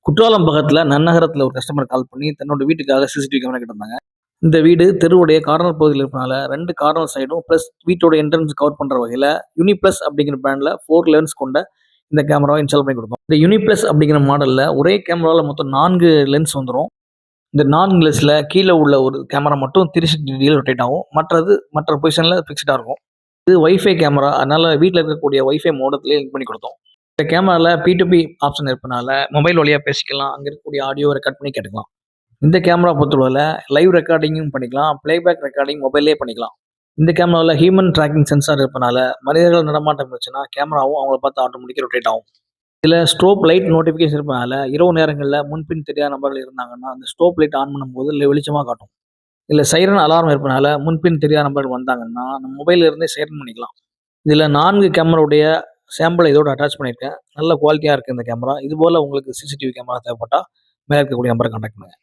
குற்றாலம் பக்கத்துல நன்னகரத்துல ஒரு கஸ்டமர் கால் பண்ணி தன்னோட வீட்டுக்காக சிசிடிவி கேமரா கேட்டிருந்தாங்க. இந்த வீடு தெருவுடைய கார்னர் பகுதியில் இருப்பனால 2 கார்னர் சைடும் பிளஸ் வீட்டோட என்ட்ரன்ஸ் கவர் பண்ற வகையில யூனிப்ளஸ் அப்படிங்கிற பிராண்ட்ல 4 லென்ஸ் கொண்ட இந்த கேமராவை இன்ஸ்டால் பண்ணி கொடுத்தோம். இந்த யூனிப்ளஸ் அப்படிங்கிற மாடல்ல ஒரே கேமரால மொத்தம் 4 லென்ஸ் வந்துரும். இந்த 4 லென்ஸ்ல கீழ உள்ள ஒரு கேமரா மட்டும் 360 டிகிரில ரொட்டேட் ஆகும். மற்ற பொசிஷன்ல ஃபிக்ஸ்டா இருக்கும். இது வைஃபை கேமரா. அதனால வீட்ல இருக்கக்கூடிய வைஃபை மோடத்திலேயே லிங்க் பண்ணி கொடுத்தோம். இந்த கேமரால P2P ஆப்ஷன் இருப்பனால மொபைல் வழியா பேசிக்கலாம். அங்க இருக்கக்கூடிய ஆடியோ ரெக்கார்ட் பண்ணி கேட்டுக்கலாம். இந்த கேமரா பொறுத்தளவுல லைவ் ரெக்கார்டிங்கும் பண்ணிக்கலாம். பிளேபேக் ரெக்கார்டிங் மொபைல்லயே பண்ணிக்கலாம். இந்த கேமரால ஹியூமன் ட்ராக்கிங் சென்சார் இருப்பனால மனிதர்கள் நடமாட்டம் இருந்துச்சுன்னா கேமராவும் அவங்கள பார்த்து ஆட்டோமேட்டிக்கா ரொட்டேட் ஆகும். இதுல ஸ்ட்ரோப் லைட் நோட்டிஃபிகேஷன் இருப்பனால இரவு நேரங்கள்ல முன்பின் தெரியாத நபர்கள் இருந்தாங்கன்னா அந்த ஸ்ட்ரோப் லைட் ஆன் பண்ணும்போது வெளிச்சமா காட்டும். இதுல சைரன் அலாரம் இருப்பனால முன்பின் தெரியாத நபர்கள் வந்தாங்கன்னா நம்ம மொபைல்ல இருந்தே சைரன் பண்ணிக்கலாம். இதுல 4 கேமராவுடைய சாம்பிளை இதோட அட்டாச் பண்ணியிருக்கேன். நல்ல குவாலிட்டியா இருக்கு இந்த கேமரா. இது போல உங்களுக்கு சிசிடிவி கேமரா தேவைப்பட்டா மேல இருக்கக்கூடிய நம்பரை கான்டாக்ட் பண்ணுங்க.